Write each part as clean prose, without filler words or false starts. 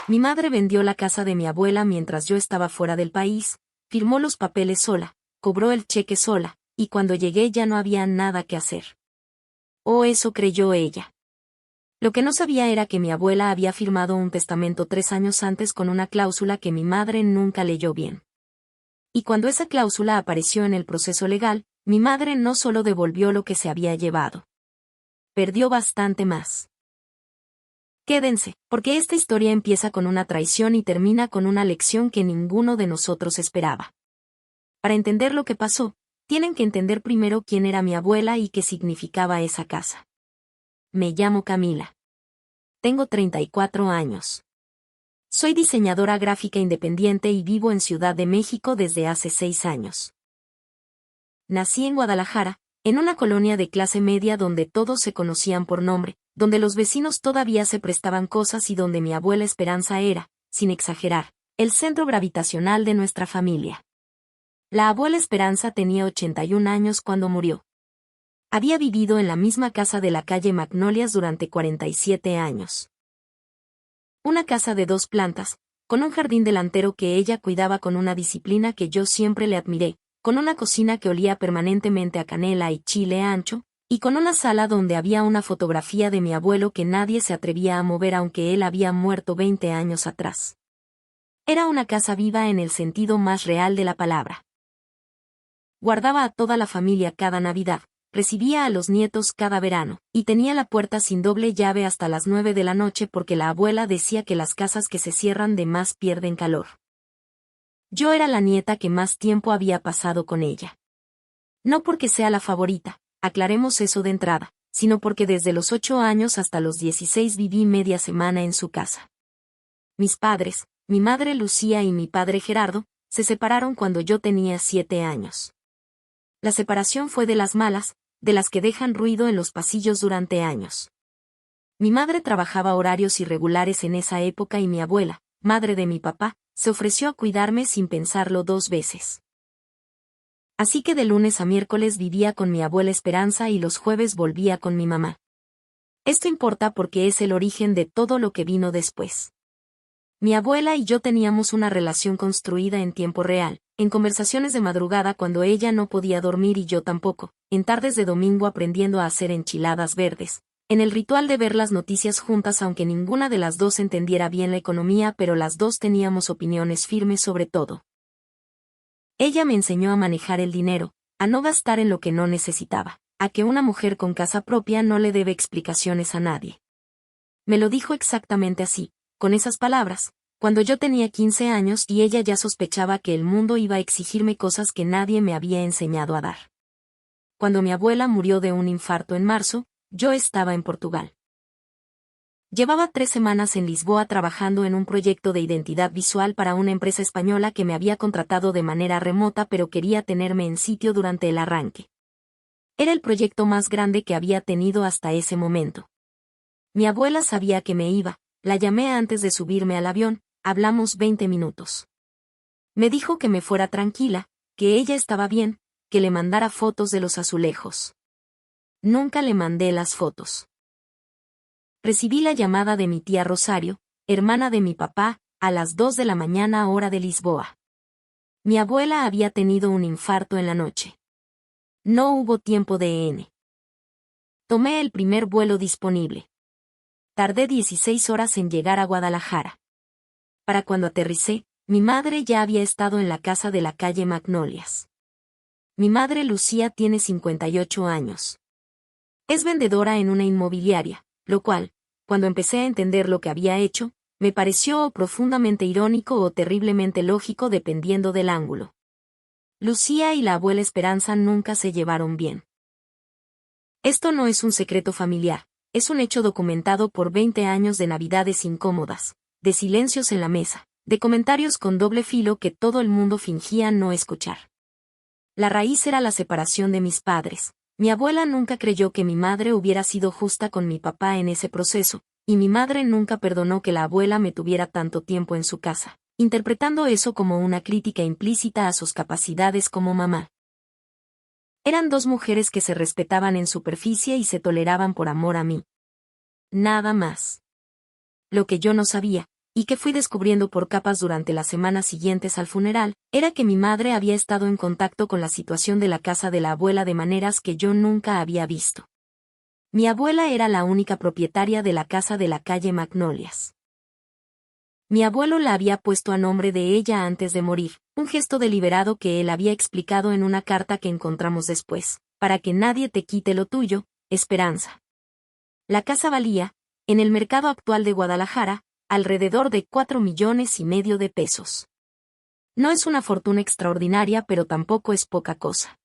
Mi madre vendió la casa de mi abuela mientras yo estaba fuera del país, firmó los papeles sola, cobró el cheque sola, y cuando llegué ya no había nada que hacer. O eso creyó ella. Lo que no sabía era que mi abuela había firmado un testamento 3 años antes con una cláusula que mi madre nunca leyó bien. Y cuando esa cláusula apareció en el proceso legal, mi madre no solo devolvió lo que se había llevado. Perdió bastante más. Quédense, porque esta historia empieza con una traición y termina con una lección que ninguno de nosotros esperaba. Para entender lo que pasó, tienen que entender primero quién era mi abuela y qué significaba esa casa. Me llamo Camila. Tengo 34 años. Soy diseñadora gráfica independiente y vivo en Ciudad de México desde hace 6 años. Nací en Guadalajara, en una colonia de clase media donde todos se conocían por nombre, donde los vecinos todavía se prestaban cosas y donde mi abuela Esperanza era, sin exagerar, el centro gravitacional de nuestra familia. La abuela Esperanza tenía 81 años cuando murió. Había vivido en la misma casa de la calle Magnolias durante 47 años. Una casa de 2 plantas, con un jardín delantero que ella cuidaba con una disciplina que yo siempre le admiré, con una cocina que olía permanentemente a canela y chile ancho, y con una sala donde había una fotografía de mi abuelo que nadie se atrevía a mover aunque él había muerto 20 años atrás. Era una casa viva en el sentido más real de la palabra. Guardaba a toda la familia cada Navidad, recibía a los nietos cada verano, y tenía la puerta sin doble llave hasta las 9 de la noche porque la abuela decía que las casas que se cierran de más pierden calor. Yo era la nieta que más tiempo había pasado con ella. No porque sea la favorita, aclaremos eso de entrada, sino porque desde los 8 años hasta los 16 viví media semana en su casa. Mis padres, mi madre Lucía y mi padre Gerardo, se separaron cuando yo tenía 7 años. La separación fue de las malas, de las que dejan ruido en los pasillos durante años. Mi madre trabajaba horarios irregulares en esa época y mi abuela, madre de mi papá, se ofreció a cuidarme sin pensarlo 2 veces. Así que de lunes a miércoles vivía con mi abuela Esperanza y los jueves volvía con mi mamá. Esto importa porque es el origen de todo lo que vino después. Mi abuela y yo teníamos una relación construida en tiempo real, en conversaciones de madrugada cuando ella no podía dormir y yo tampoco, en tardes de domingo aprendiendo a hacer enchiladas verdes, en el ritual de ver las noticias juntas aunque ninguna de las dos entendiera bien la economía pero las dos teníamos opiniones firmes sobre todo. Ella me enseñó a manejar el dinero, a no gastar en lo que no necesitaba, a que una mujer con casa propia no le debe explicaciones a nadie. Me lo dijo exactamente así, con esas palabras, cuando yo tenía 15 años y ella ya sospechaba que el mundo iba a exigirme cosas que nadie me había enseñado a dar. Cuando mi abuela murió de un infarto en marzo, yo estaba en Portugal. Llevaba 3 semanas en Lisboa trabajando en un proyecto de identidad visual para una empresa española que me había contratado de manera remota pero quería tenerme en sitio durante el arranque. Era el proyecto más grande que había tenido hasta ese momento. Mi abuela sabía que me iba, la llamé antes de subirme al avión, hablamos 20 minutos. Me dijo que me fuera tranquila, que ella estaba bien, que le mandara fotos de los azulejos. Nunca le mandé las fotos. Recibí la llamada de mi tía Rosario, hermana de mi papá, a las 2 de la mañana hora de Lisboa. Mi abuela había tenido un infarto en la noche. No hubo tiempo de N. Tomé el primer vuelo disponible. Tardé 16 horas en llegar a Guadalajara. Para cuando aterricé, mi madre ya había estado en la casa de la calle Magnolias. Mi madre Lucía tiene 58 años. Es vendedora en una inmobiliaria, lo cual, cuando empecé a entender lo que había hecho, me pareció profundamente irónico o terriblemente lógico dependiendo del ángulo. Lucía y la abuela Esperanza nunca se llevaron bien. Esto no es un secreto familiar, es un hecho documentado por 20 años de navidades incómodas, de silencios en la mesa, de comentarios con doble filo que todo el mundo fingía no escuchar. La raíz era la separación de mis padres. Mi abuela nunca creyó que mi madre hubiera sido justa con mi papá en ese proceso, y mi madre nunca perdonó que la abuela me tuviera tanto tiempo en su casa, interpretando eso como una crítica implícita a sus capacidades como mamá. Eran 2 mujeres que se respetaban en superficie y se toleraban por amor a mí. Nada más. Lo que yo no sabía, y que fui descubriendo por capas durante las semanas siguientes al funeral, era que mi madre había estado en contacto con la situación de la casa de la abuela de maneras que yo nunca había visto. Mi abuela era la única propietaria de la casa de la calle Magnolias. Mi abuelo la había puesto a nombre de ella antes de morir, un gesto deliberado que él había explicado en una carta que encontramos después, para que nadie te quite lo tuyo, Esperanza. La casa valía, en el mercado actual de Guadalajara, alrededor de 4,5 millones de pesos. No es una fortuna extraordinaria, pero tampoco es poca cosa.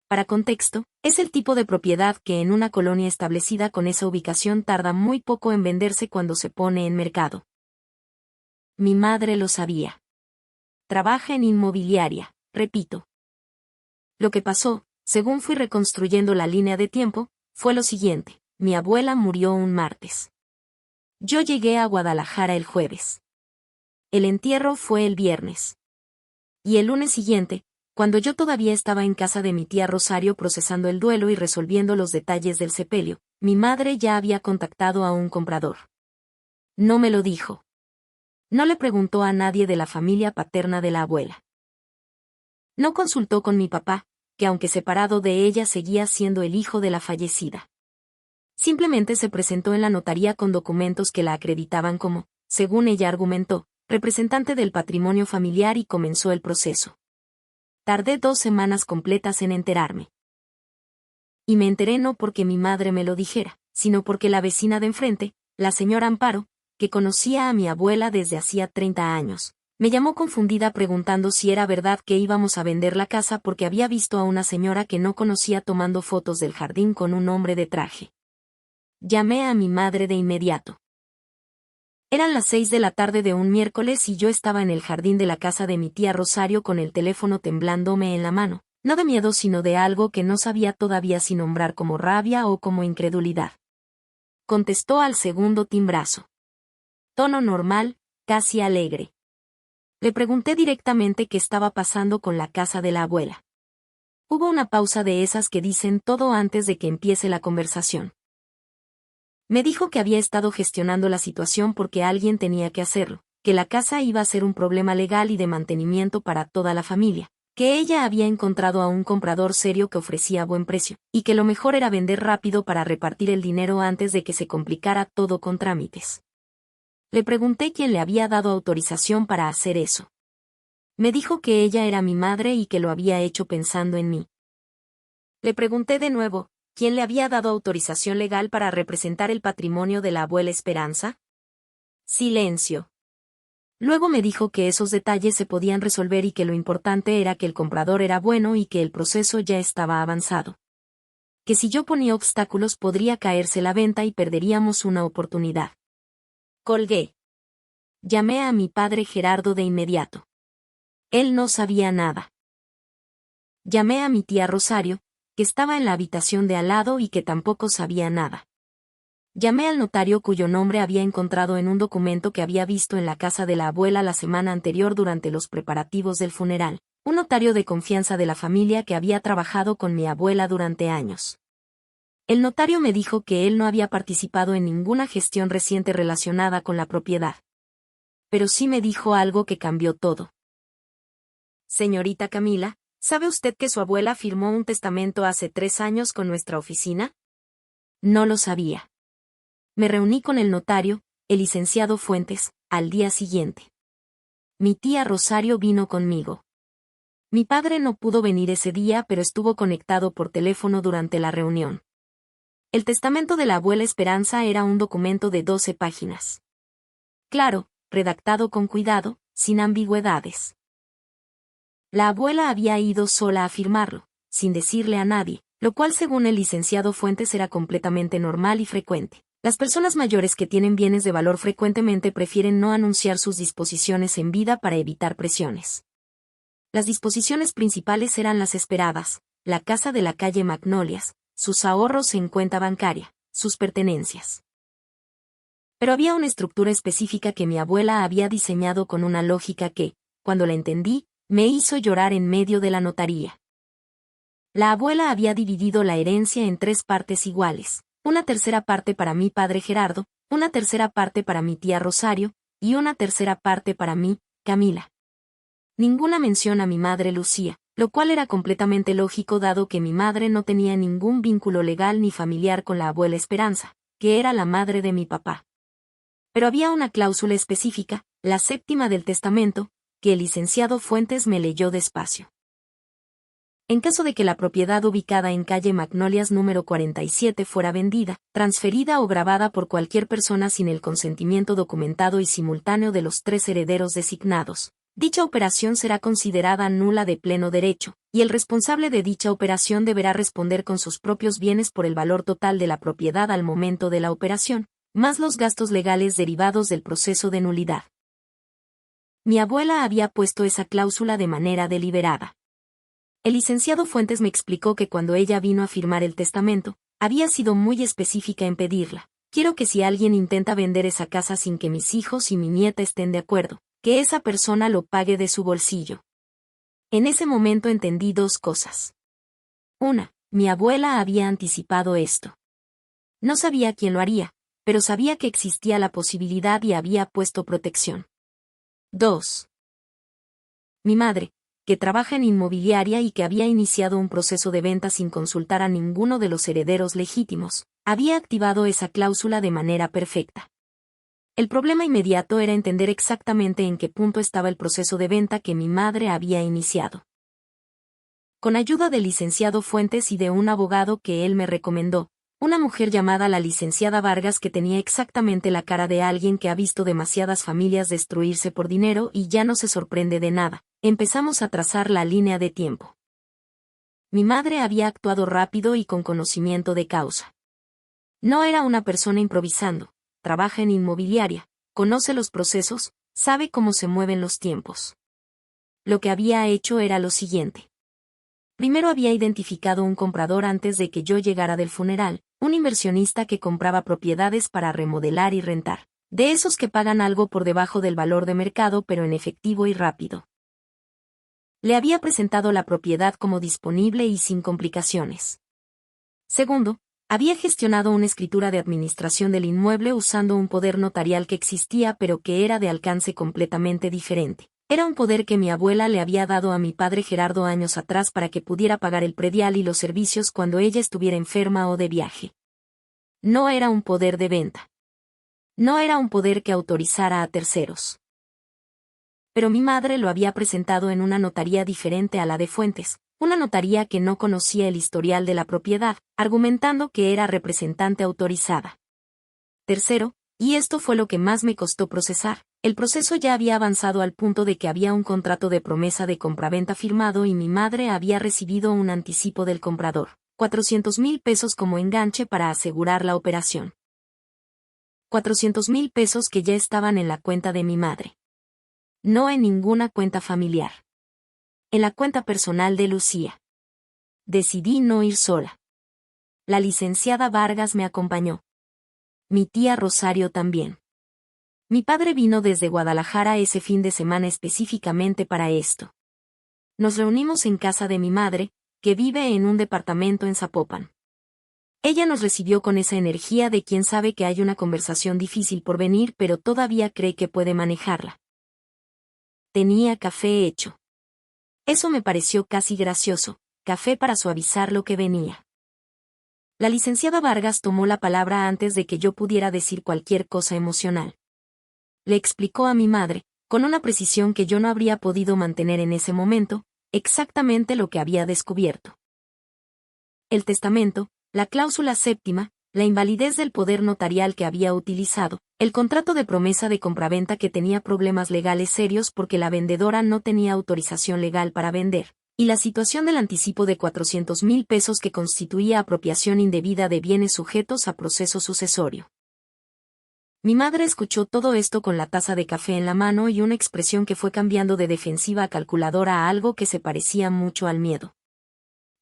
Para contexto, es el tipo de propiedad que en una colonia establecida con esa ubicación tarda muy poco en venderse cuando se pone en mercado. Mi madre lo sabía. Trabaja en inmobiliaria, repito. Lo que pasó, según fui reconstruyendo la línea de tiempo, fue lo siguiente: mi abuela murió un martes. Yo llegué a Guadalajara el jueves. El entierro fue el viernes. Y el lunes siguiente, cuando yo todavía estaba en casa de mi tía Rosario procesando el duelo y resolviendo los detalles del sepelio, mi madre ya había contactado a un comprador. No me lo dijo. No le preguntó a nadie de la familia paterna de la abuela. No consultó con mi papá, que aunque separado de ella seguía siendo el hijo de la fallecida. Simplemente se presentó en la notaría con documentos que la acreditaban como, según ella argumentó, representante del patrimonio familiar y comenzó el proceso. Tardé 2 semanas completas en enterarme. Y me enteré no porque mi madre me lo dijera, sino porque la vecina de enfrente, la señora Amparo, que conocía a mi abuela desde hacía 30 años, me llamó confundida preguntando si era verdad que íbamos a vender la casa porque había visto a una señora que no conocía tomando fotos del jardín con un hombre de traje. Llamé a mi madre de inmediato. Eran las 6 de la tarde de un miércoles y yo estaba en el jardín de la casa de mi tía Rosario con el teléfono temblándome en la mano, no de miedo sino de algo que no sabía todavía si nombrar como rabia o como incredulidad. Contestó al segundo timbrazo. Tono normal, casi alegre. Le pregunté directamente qué estaba pasando con la casa de la abuela. Hubo una pausa de esas que dicen todo antes de que empiece la conversación. Me dijo que había estado gestionando la situación porque alguien tenía que hacerlo, que la casa iba a ser un problema legal y de mantenimiento para toda la familia, que ella había encontrado a un comprador serio que ofrecía buen precio, y que lo mejor era vender rápido para repartir el dinero antes de que se complicara todo con trámites. Le pregunté quién le había dado autorización para hacer eso. Me dijo que ella era mi madre y que lo había hecho pensando en mí. Le pregunté de nuevo, ¿quién le había dado autorización legal para representar el patrimonio de la abuela Esperanza? Silencio. Luego me dijo que esos detalles se podían resolver y que lo importante era que el comprador era bueno y que el proceso ya estaba avanzado. Que si yo ponía obstáculos podría caerse la venta y perderíamos una oportunidad. Colgué. Llamé a mi padre Gerardo de inmediato. Él no sabía nada. Llamé a mi tía Rosario, que estaba en la habitación de al lado y que tampoco sabía nada. Llamé al notario cuyo nombre había encontrado en un documento que había visto en la casa de la abuela la semana anterior durante los preparativos del funeral, un notario de confianza de la familia que había trabajado con mi abuela durante años. El notario me dijo que él no había participado en ninguna gestión reciente relacionada con la propiedad. Pero sí me dijo algo que cambió todo. Señorita Camila, ¿sabe usted que su abuela firmó un testamento hace 3 años con nuestra oficina? No lo sabía. Me reuní con el notario, el licenciado Fuentes, al día siguiente. Mi tía Rosario vino conmigo. Mi padre no pudo venir ese día pero estuvo conectado por teléfono durante la reunión. El testamento de la abuela Esperanza era un documento de 12 páginas. Claro, redactado con cuidado, sin ambigüedades. La abuela había ido sola a firmarlo, sin decirle a nadie, lo cual según el licenciado Fuentes era completamente normal y frecuente. Las personas mayores que tienen bienes de valor frecuentemente prefieren no anunciar sus disposiciones en vida para evitar presiones. Las disposiciones principales eran las esperadas: la casa de la calle Magnolias, sus ahorros en cuenta bancaria, sus pertenencias. Pero había una estructura específica que mi abuela había diseñado con una lógica que, cuando la entendí, me hizo llorar en medio de la notaría. La abuela había dividido la herencia en 3 partes iguales, una tercera parte para mi padre Gerardo, una tercera parte para mi tía Rosario, y una tercera parte para mí, Camila. Ninguna mención a mi madre Lucía, lo cual era completamente lógico dado que mi madre no tenía ningún vínculo legal ni familiar con la abuela Esperanza, que era la madre de mi papá. Pero había una cláusula específica, la séptima del testamento, que el licenciado Fuentes me leyó despacio. En caso de que la propiedad ubicada en calle Magnolias número 47 fuera vendida, transferida o grabada por cualquier persona sin el consentimiento documentado y simultáneo de los 3 herederos designados, dicha operación será considerada nula de pleno derecho, y el responsable de dicha operación deberá responder con sus propios bienes por el valor total de la propiedad al momento de la operación, más los gastos legales derivados del proceso de nulidad. Mi abuela había puesto esa cláusula de manera deliberada. El licenciado Fuentes me explicó que cuando ella vino a firmar el testamento, había sido muy específica en pedirla. Quiero que si alguien intenta vender esa casa sin que mis hijos y mi nieta estén de acuerdo, que esa persona lo pague de su bolsillo. En ese momento entendí 2 cosas. Una, mi abuela había anticipado esto. No sabía quién lo haría, pero sabía que existía la posibilidad y había puesto protección. 2. Mi madre, que trabaja en inmobiliaria y que había iniciado un proceso de venta sin consultar a ninguno de los herederos legítimos, había activado esa cláusula de manera perfecta. El problema inmediato era entender exactamente en qué punto estaba el proceso de venta que mi madre había iniciado. Con ayuda del licenciado Fuentes y de un abogado que él me recomendó, una mujer llamada la licenciada Vargas que tenía exactamente la cara de alguien que ha visto demasiadas familias destruirse por dinero y ya no se sorprende de nada, empezamos a trazar la línea de tiempo. Mi madre había actuado rápido y con conocimiento de causa. No era una persona improvisando, trabaja en inmobiliaria, conoce los procesos, sabe cómo se mueven los tiempos. Lo que había hecho era lo siguiente. Primero había identificado un comprador antes de que yo llegara del funeral, un inversionista que compraba propiedades para remodelar y rentar, de esos que pagan algo por debajo del valor de mercado pero en efectivo y rápido. Le había presentado la propiedad como disponible y sin complicaciones. Segundo, había gestionado una escritura de administración del inmueble usando un poder notarial que existía pero que era de alcance completamente diferente. Era un poder que mi abuela le había dado a mi padre Gerardo años atrás para que pudiera pagar el predial y los servicios cuando ella estuviera enferma o de viaje. No era un poder de venta. No era un poder que autorizara a terceros. Pero mi madre lo había presentado en una notaría diferente a la de Fuentes, una notaría que no conocía el historial de la propiedad, argumentando que era representante autorizada. Tercero, y esto fue lo que más me costó procesar, el proceso ya había avanzado al punto de que había un contrato de promesa de compraventa firmado y mi madre había recibido un anticipo del comprador, 400,000 pesos como enganche para asegurar la operación. 400,000 pesos que ya estaban en la cuenta de mi madre. No en ninguna cuenta familiar. En la cuenta personal de Lucía. Decidí no ir sola. La licenciada Vargas me acompañó. Mi tía Rosario también. Mi padre vino desde Guadalajara ese fin de semana específicamente para esto. Nos reunimos en casa de mi madre, que vive en un departamento en Zapopan. Ella nos recibió con esa energía de quien sabe que hay una conversación difícil por venir pero todavía cree que puede manejarla. Tenía café hecho. Eso me pareció casi gracioso, café para suavizar lo que venía. La licenciada Vargas tomó la palabra antes de que yo pudiera decir cualquier cosa emocional. Le explicó a mi madre, con una precisión que yo no habría podido mantener en ese momento, exactamente lo que había descubierto. El testamento, la cláusula séptima, la invalidez del poder notarial que había utilizado, el contrato de promesa de compraventa que tenía problemas legales serios porque la vendedora no tenía autorización legal para vender, y la situación del anticipo de 400,000 pesos que constituía apropiación indebida de bienes sujetos a proceso sucesorio. Mi madre escuchó todo esto con la taza de café en la mano y una expresión que fue cambiando de defensiva a calculadora a algo que se parecía mucho al miedo.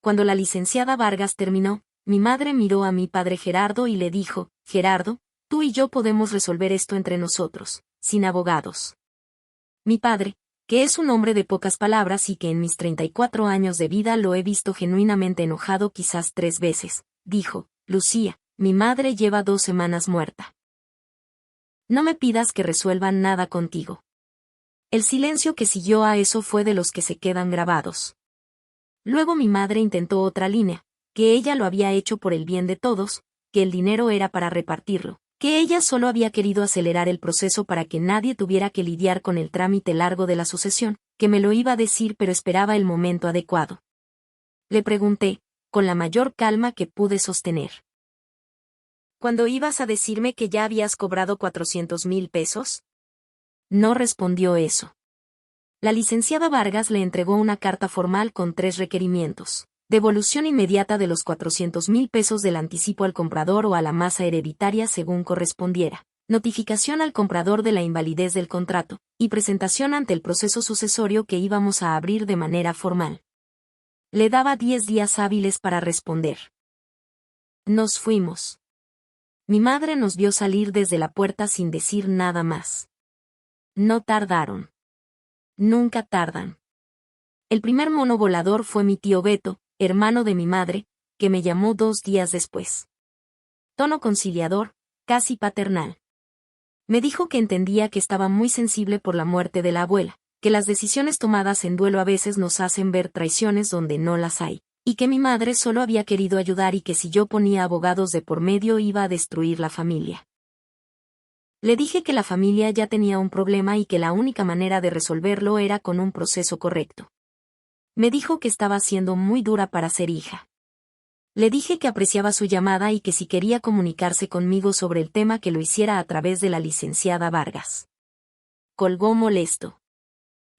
Cuando la licenciada Vargas terminó, mi madre miró a mi padre Gerardo y le dijo, Gerardo, tú y yo podemos resolver esto entre nosotros, sin abogados. Mi padre, que es un hombre de pocas palabras y que en mis 34 años de vida lo he visto genuinamente enojado quizás 3 veces, dijo, Lucía, mi madre lleva 2 semanas muerta. No me pidas que resuelvan nada contigo. El silencio que siguió a eso fue de los que se quedan grabados. Luego mi madre intentó otra línea, que ella lo había hecho por el bien de todos, que el dinero era para repartirlo, que ella solo había querido acelerar el proceso para que nadie tuviera que lidiar con el trámite largo de la sucesión, que me lo iba a decir pero esperaba el momento adecuado. Le pregunté, con la mayor calma que pude sostener. ¿Cuándo ibas a decirme que ya habías cobrado 400,000 pesos? No respondió eso. La licenciada Vargas le entregó una carta formal con 3 requerimientos. Devolución inmediata de los 400,000 pesos del anticipo al comprador o a la masa hereditaria según correspondiera. Notificación al comprador de la invalidez del contrato, y presentación ante el proceso sucesorio que íbamos a abrir de manera formal. Le daba 10 días hábiles para responder. Nos fuimos. Mi madre nos vio salir desde la puerta sin decir nada más. No tardaron. Nunca tardan. El primer mono volador fue mi tío Beto, hermano de mi madre, que me llamó 2 días después. Tono conciliador, casi paternal. Me dijo que entendía que estaba muy sensible por la muerte de la abuela, que las decisiones tomadas en duelo a veces nos hacen ver traiciones donde no las hay, y que mi madre solo había querido ayudar y que si yo ponía abogados de por medio iba a destruir la familia. Le dije que la familia ya tenía un problema y que la única manera de resolverlo era con un proceso correcto. Me dijo que estaba siendo muy dura para ser hija. Le dije que apreciaba su llamada y que si quería comunicarse conmigo sobre el tema que lo hiciera a través de la licenciada Vargas. Colgó molesto.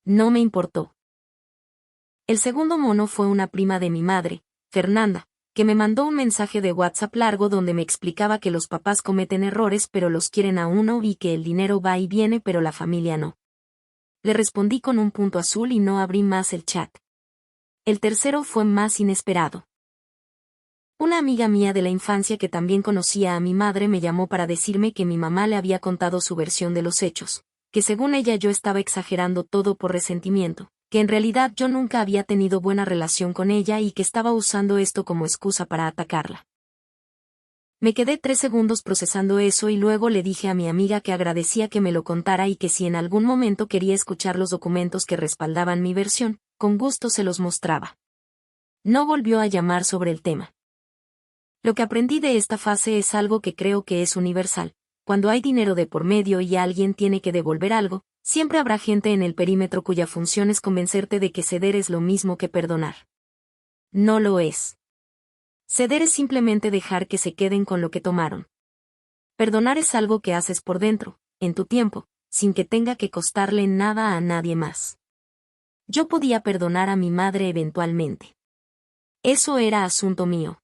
No me importó. El segundo mono fue una prima de mi madre, Fernanda, que me mandó un mensaje de WhatsApp largo donde me explicaba que los papás cometen errores pero los quieren a uno y que el dinero va y viene pero la familia no. Le respondí con un punto azul y no abrí más el chat. El tercero fue más inesperado. Una amiga mía de la infancia que también conocía a mi madre me llamó para decirme que mi mamá le había contado su versión de los hechos, que según ella yo estaba exagerando todo por resentimiento, que en realidad yo nunca había tenido buena relación con ella y que estaba usando esto como excusa para atacarla. Me quedé 3 segundos procesando eso y luego le dije a mi amiga que agradecía que me lo contara y que si en algún momento quería escuchar los documentos que respaldaban mi versión, con gusto se los mostraba. No volvió a llamar sobre el tema. Lo que aprendí de esta fase es algo que creo que es universal. Cuando hay dinero de por medio y alguien tiene que devolver algo, siempre habrá gente en el perímetro cuya función es convencerte de que ceder es lo mismo que perdonar. No lo es. Ceder es simplemente dejar que se queden con lo que tomaron. Perdonar es algo que haces por dentro, en tu tiempo, sin que tenga que costarle nada a nadie más. Yo podía perdonar a mi madre eventualmente. Eso era asunto mío.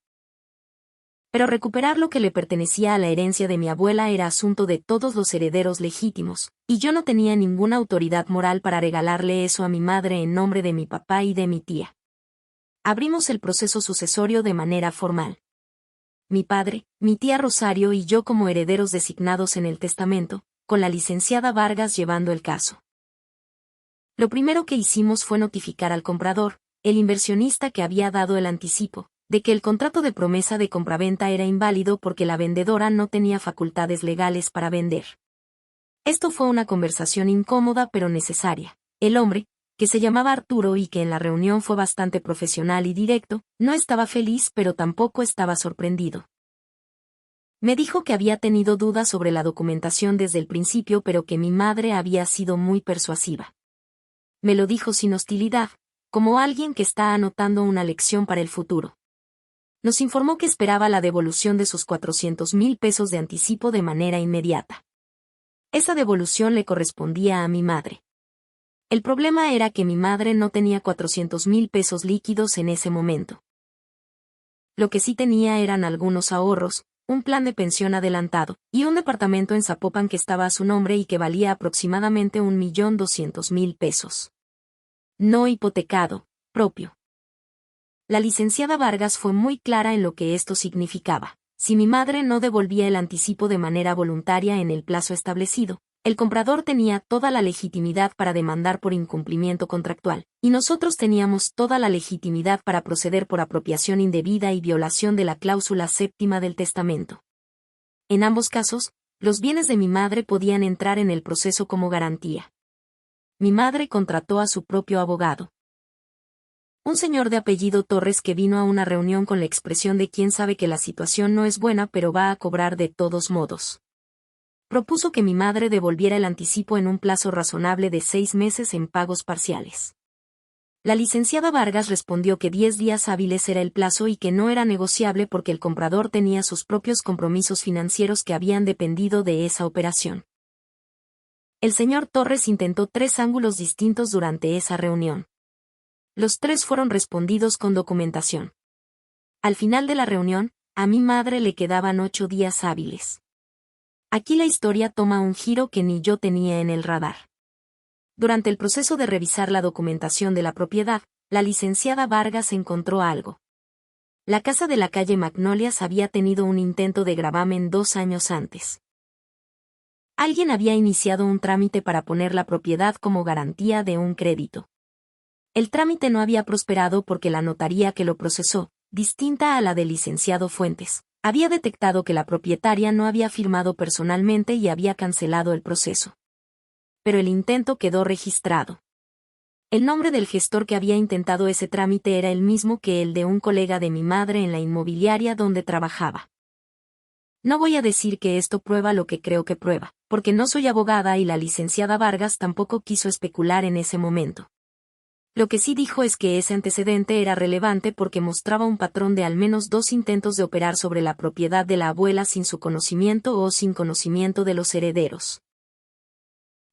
Pero recuperar lo que le pertenecía a la herencia de mi abuela era asunto de todos los herederos legítimos, y yo no tenía ninguna autoridad moral para regalarle eso a mi madre en nombre de mi papá y de mi tía. Abrimos el proceso sucesorio de manera formal. Mi padre, mi tía Rosario y yo como herederos designados en el testamento, con la licenciada Vargas llevando el caso. Lo primero que hicimos fue notificar al comprador, el inversionista que había dado el anticipo, de que el contrato de promesa de compraventa era inválido porque la vendedora no tenía facultades legales para vender. Esto fue una conversación incómoda pero necesaria. El hombre, que se llamaba Arturo y que en la reunión fue bastante profesional y directo, no estaba feliz pero tampoco estaba sorprendido. Me dijo que había tenido dudas sobre la documentación desde el principio pero que mi madre había sido muy persuasiva. Me lo dijo sin hostilidad, como alguien que está anotando una lección para el futuro. Nos informó que esperaba la devolución de sus 400,000 pesos de anticipo de manera inmediata. Esa devolución le correspondía a mi madre. El problema era que mi madre no tenía 400,000 pesos líquidos en ese momento. Lo que sí tenía eran algunos ahorros, un plan de pensión adelantado, y un departamento en Zapopan que estaba a su nombre y que valía aproximadamente 1,200,000 pesos. No hipotecado, propio. La licenciada Vargas fue muy clara en lo que esto significaba. Si mi madre no devolvía el anticipo de manera voluntaria en el plazo establecido, el comprador tenía toda la legitimidad para demandar por incumplimiento contractual, y nosotros teníamos toda la legitimidad para proceder por apropiación indebida y violación de la cláusula séptima del testamento. En ambos casos, los bienes de mi madre podían entrar en el proceso como garantía. Mi madre contrató a su propio abogado. Un señor de apellido Torres que vino a una reunión con la expresión de quien sabe que la situación no es buena pero va a cobrar de todos modos. Propuso que mi madre devolviera el anticipo en un plazo razonable de 6 meses en pagos parciales. La licenciada Vargas respondió que 10 días hábiles era el plazo y que no era negociable porque el comprador tenía sus propios compromisos financieros que habían dependido de esa operación. El señor Torres intentó 3 ángulos distintos durante esa reunión. Los 3 fueron respondidos con documentación. Al final de la reunión, a mi madre le quedaban 8 días hábiles. Aquí la historia toma un giro que ni yo tenía en el radar. Durante el proceso de revisar la documentación de la propiedad, la licenciada Vargas encontró algo. La casa de la calle Magnolias había tenido un intento de gravamen 2 años antes. Alguien había iniciado un trámite para poner la propiedad como garantía de un crédito. El trámite no había prosperado porque la notaría que lo procesó, distinta a la del licenciado Fuentes, había detectado que la propietaria no había firmado personalmente y había cancelado el proceso. Pero el intento quedó registrado. El nombre del gestor que había intentado ese trámite era el mismo que el de un colega de mi madre en la inmobiliaria donde trabajaba. No voy a decir que esto prueba lo que creo que prueba, porque no soy abogada y la licenciada Vargas tampoco quiso especular en ese momento. Lo que sí dijo es que ese antecedente era relevante porque mostraba un patrón de al menos 2 intentos de operar sobre la propiedad de la abuela sin su conocimiento o sin conocimiento de los herederos.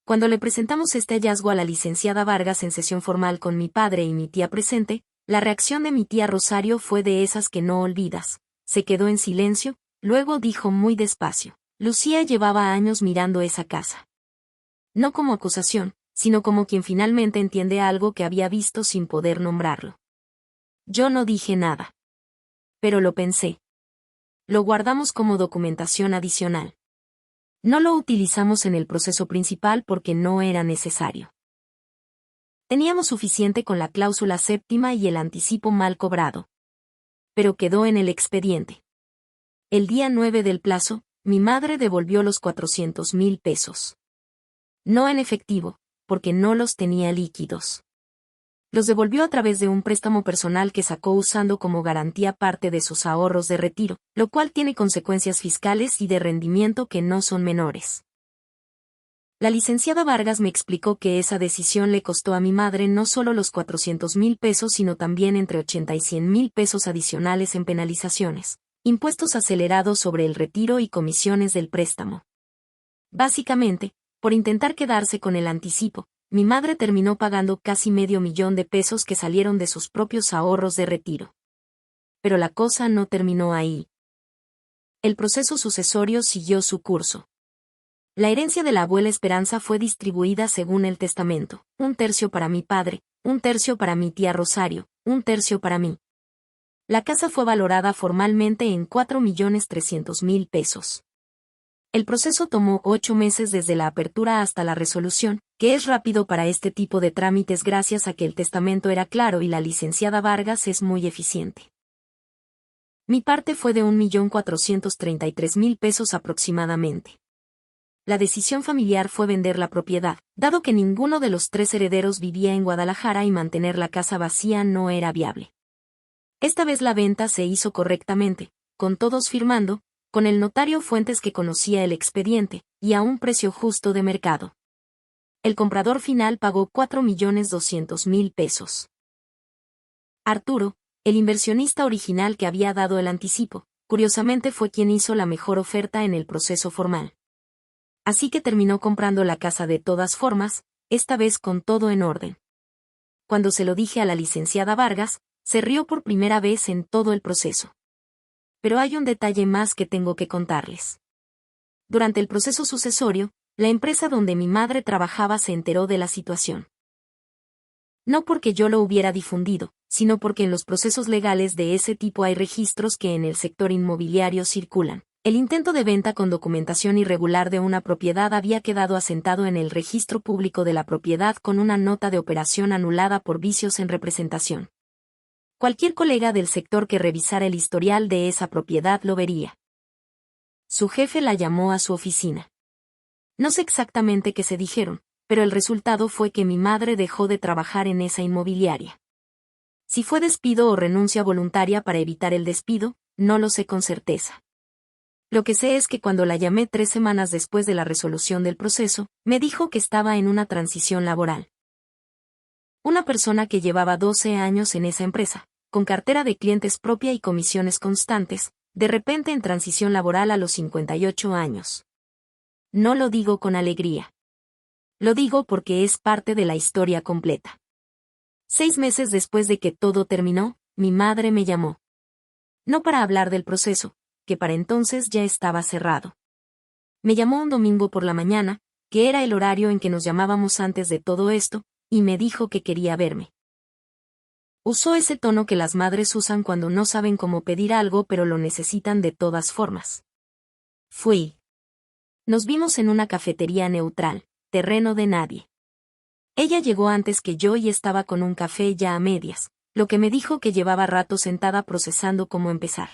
Cuando le presentamos este hallazgo a la licenciada Vargas en sesión formal con mi padre y mi tía presente, la reacción de mi tía Rosario fue de esas que no olvidas. Se quedó en silencio, luego dijo muy despacio: Lucía llevaba años mirando esa casa. No como acusación, sino como quien finalmente entiende algo que había visto sin poder nombrarlo. Yo no dije nada. Pero lo pensé. Lo guardamos como documentación adicional. No lo utilizamos en el proceso principal porque no era necesario. Teníamos suficiente con la cláusula séptima y el anticipo mal cobrado. Pero quedó en el expediente. El día 9 del plazo, mi madre devolvió los 400,000 pesos. No en efectivo, porque no los tenía líquidos. Los devolvió a través de un préstamo personal que sacó usando como garantía parte de sus ahorros de retiro, lo cual tiene consecuencias fiscales y de rendimiento que no son menores. La licenciada Vargas me explicó que esa decisión le costó a mi madre no solo los 400,000 pesos sino también entre 80 y 100,000 pesos adicionales en penalizaciones, impuestos acelerados sobre el retiro y comisiones del préstamo. Básicamente, por intentar quedarse con el anticipo, mi madre terminó pagando casi $500,000 de pesos que salieron de sus propios ahorros de retiro. Pero la cosa no terminó ahí. El proceso sucesorio siguió su curso. La herencia de la abuela Esperanza fue distribuida según el testamento: 1/3 para mi padre, 1/3 para mi tía Rosario, 1/3 para mí. La casa fue valorada formalmente en 4,300,000 pesos. El proceso tomó 8 meses desde la apertura hasta la resolución, que es rápido para este tipo de trámites gracias a que el testamento era claro y la licenciada Vargas es muy eficiente. Mi parte fue de 1,433,000 pesos aproximadamente. La decisión familiar fue vender la propiedad, dado que ninguno de los 3 herederos vivía en Guadalajara y mantener la casa vacía no era viable. Esta vez la venta se hizo correctamente, con todos firmando, con el notario Fuentes que conocía el expediente, y a un precio justo de mercado. El comprador final pagó 4,200,000 pesos. Arturo, el inversionista original que había dado el anticipo, curiosamente fue quien hizo la mejor oferta en el proceso formal. Así que terminó comprando la casa de todas formas, esta vez con todo en orden. Cuando se lo dije a la licenciada Vargas, se rió por primera vez en todo el proceso. Pero hay un detalle más que tengo que contarles. Durante el proceso sucesorio, la empresa donde mi madre trabajaba se enteró de la situación. No porque yo lo hubiera difundido, sino porque en los procesos legales de ese tipo hay registros que en el sector inmobiliario circulan. El intento de venta con documentación irregular de una propiedad había quedado asentado en el registro público de la propiedad con una nota de operación anulada por vicios en representación. Cualquier colega del sector que revisara el historial de esa propiedad lo vería. Su jefe la llamó a su oficina. No sé exactamente qué se dijeron, pero el resultado fue que mi madre dejó de trabajar en esa inmobiliaria. Si fue despido o renuncia voluntaria para evitar el despido, no lo sé con certeza. Lo que sé es que cuando la llamé 3 semanas después de la resolución del proceso, me dijo que estaba en una transición laboral. Una persona que llevaba 12 años en esa empresa, con cartera de clientes propia y comisiones constantes, de repente en transición laboral a los 58 años. No lo digo con alegría. Lo digo porque es parte de la historia completa. 6 meses después de que todo terminó, mi madre me llamó. No para hablar del proceso, que para entonces ya estaba cerrado. Me llamó un domingo por la mañana, que era el horario en que nos llamábamos antes de todo esto, y me dijo que quería verme. Usó ese tono que las madres usan cuando no saben cómo pedir algo pero lo necesitan de todas formas. Fui. Nos vimos en una cafetería neutral, terreno de nadie. Ella llegó antes que yo y estaba con un café ya a medias, lo que me dijo que llevaba rato sentada procesando cómo empezar.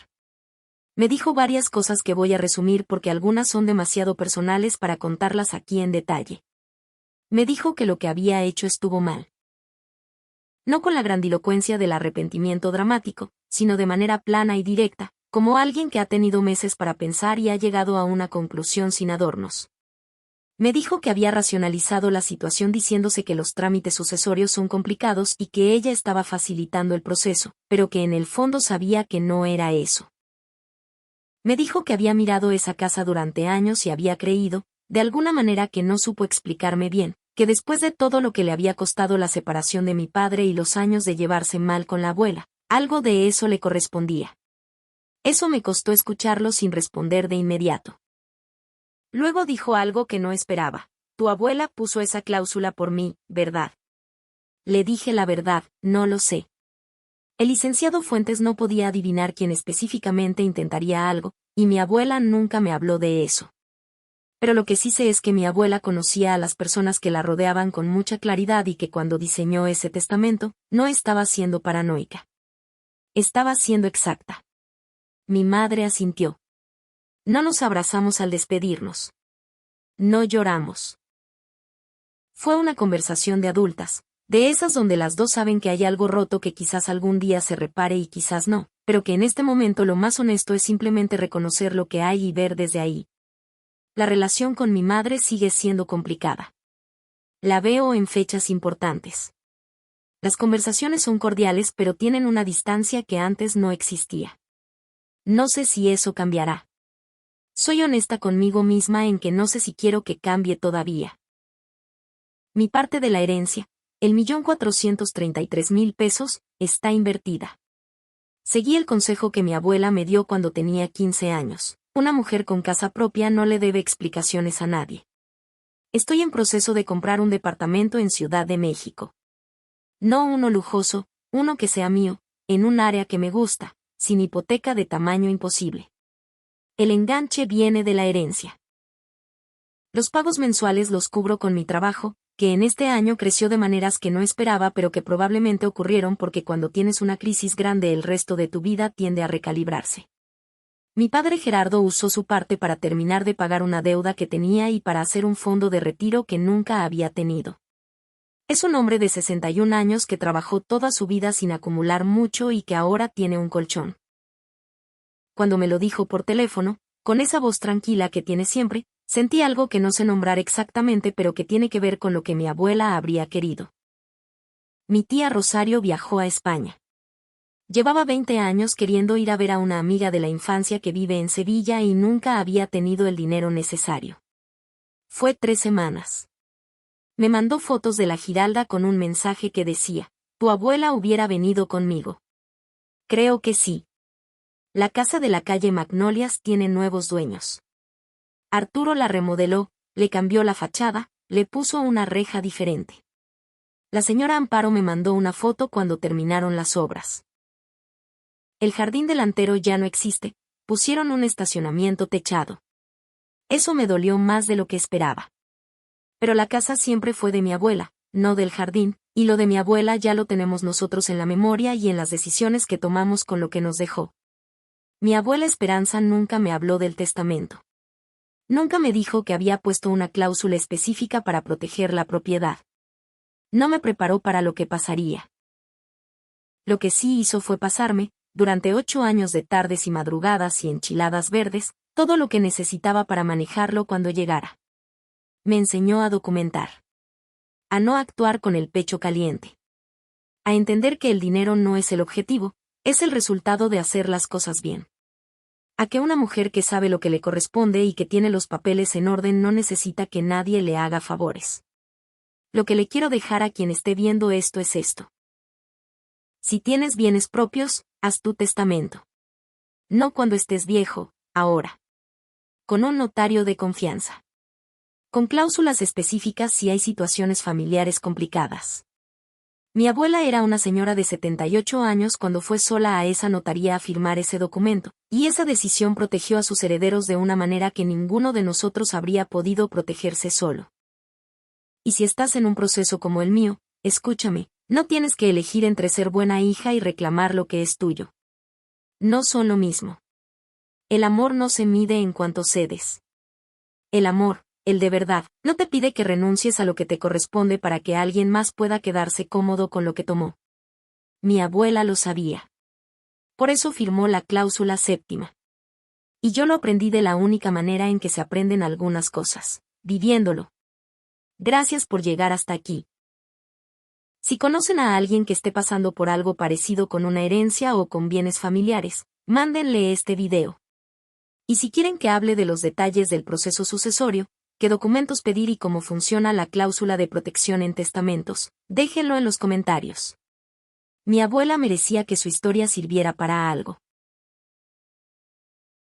Me dijo varias cosas que voy a resumir porque algunas son demasiado personales para contarlas aquí en detalle. Me dijo que lo que había hecho estuvo mal. No con la grandilocuencia del arrepentimiento dramático, sino de manera plana y directa, como alguien que ha tenido meses para pensar y ha llegado a una conclusión sin adornos. Me dijo que había racionalizado la situación diciéndose que los trámites sucesorios son complicados y que ella estaba facilitando el proceso, pero que en el fondo sabía que no era eso. Me dijo que había mirado esa casa durante años y había creído, de alguna manera que no supo explicarme bien, que después de todo lo que le había costado la separación de mi padre y los años de llevarse mal con la abuela, algo de eso le correspondía. Eso me costó escucharlo sin responder de inmediato. Luego dijo algo que no esperaba. Tu abuela puso esa cláusula por mí, ¿verdad? Le dije la verdad, no lo sé. El licenciado Fuentes no podía adivinar quién específicamente intentaría algo, y mi abuela nunca me habló de eso. Pero lo que sí sé es que mi abuela conocía a las personas que la rodeaban con mucha claridad y que cuando diseñó ese testamento, no estaba siendo paranoica. Estaba siendo exacta. Mi madre asintió. No nos abrazamos al despedirnos. No lloramos. Fue una conversación de adultas, de esas donde las dos saben que hay algo roto que quizás algún día se repare y quizás no, pero que en este momento lo más honesto es simplemente reconocer lo que hay y ver desde ahí. La relación con mi madre sigue siendo complicada. La veo en fechas importantes. Las conversaciones son cordiales pero tienen una distancia que antes no existía. No sé si eso cambiará. Soy honesta conmigo misma en que no sé si quiero que cambie todavía. Mi parte de la herencia, el 1.433.000 pesos, está invertida. Seguí el consejo que mi abuela me dio cuando tenía 15 años. Una mujer con casa propia no le debe explicaciones a nadie. Estoy en proceso de comprar un departamento en Ciudad de México. No uno lujoso, uno que sea mío, en un área que me gusta, sin hipoteca de tamaño imposible. El enganche viene de la herencia. Los pagos mensuales los cubro con mi trabajo, que en este año creció de maneras que no esperaba pero que probablemente ocurrieron porque cuando tienes una crisis grande el resto de tu vida tiende a recalibrarse. Mi padre Gerardo usó su parte para terminar de pagar una deuda que tenía y para hacer un fondo de retiro que nunca había tenido. Es un hombre de 61 años que trabajó toda su vida sin acumular mucho y que ahora tiene un colchón. Cuando me lo dijo por teléfono, con esa voz tranquila que tiene siempre, sentí algo que no sé nombrar exactamente pero que tiene que ver con lo que mi abuela habría querido. Mi tía Rosario viajó a España. Llevaba 20 años queriendo ir a ver a una amiga de la infancia que vive en Sevilla y nunca había tenido el dinero necesario. Fue 3 semanas. Me mandó fotos de la Giralda con un mensaje que decía, tu abuela hubiera venido conmigo. Creo que sí. La casa de la calle Magnolias tiene nuevos dueños. Arturo la remodeló, le cambió la fachada, le puso una reja diferente. La señora Amparo me mandó una foto cuando terminaron las obras. El jardín delantero ya no existe, pusieron un estacionamiento techado. Eso me dolió más de lo que esperaba. Pero la casa siempre fue de mi abuela, no del jardín, y lo de mi abuela ya lo tenemos nosotros en la memoria y en las decisiones que tomamos con lo que nos dejó. Mi abuela Esperanza nunca me habló del testamento. Nunca me dijo que había puesto una cláusula específica para proteger la propiedad. No me preparó para lo que pasaría. Lo que sí hizo fue pasarme, durante 8 años de tardes y madrugadas y enchiladas verdes, todo lo que necesitaba para manejarlo cuando llegara. Me enseñó a documentar. A no actuar con el pecho caliente. A entender que el dinero no es el objetivo, es el resultado de hacer las cosas bien. A que una mujer que sabe lo que le corresponde y que tiene los papeles en orden no necesita que nadie le haga favores. Lo que le quiero dejar a quien esté viendo esto es esto. Si tienes bienes propios, haz tu testamento. No cuando estés viejo, ahora. Con un notario de confianza. Con cláusulas específicas si hay situaciones familiares complicadas. Mi abuela era una señora de 78 años cuando fue sola a esa notaría a firmar ese documento, y esa decisión protegió a sus herederos de una manera que ninguno de nosotros habría podido protegerse solo. Y si estás en un proceso como el mío, escúchame, no tienes que elegir entre ser buena hija y reclamar lo que es tuyo. No son lo mismo. El amor no se mide en cuanto cedes. El amor, el de verdad, no te pide que renuncies a lo que te corresponde para que alguien más pueda quedarse cómodo con lo que tomó. Mi abuela lo sabía. Por eso firmó la cláusula séptima. Y yo lo aprendí de la única manera en que se aprenden algunas cosas, viviéndolo. Gracias por llegar hasta aquí. Si conocen a alguien que esté pasando por algo parecido con una herencia o con bienes familiares, mándenle este video. Y si quieren que hable de los detalles del proceso sucesorio, qué documentos pedir y cómo funciona la cláusula de protección en testamentos, déjenlo en los comentarios. Mi abuela merecía que su historia sirviera para algo.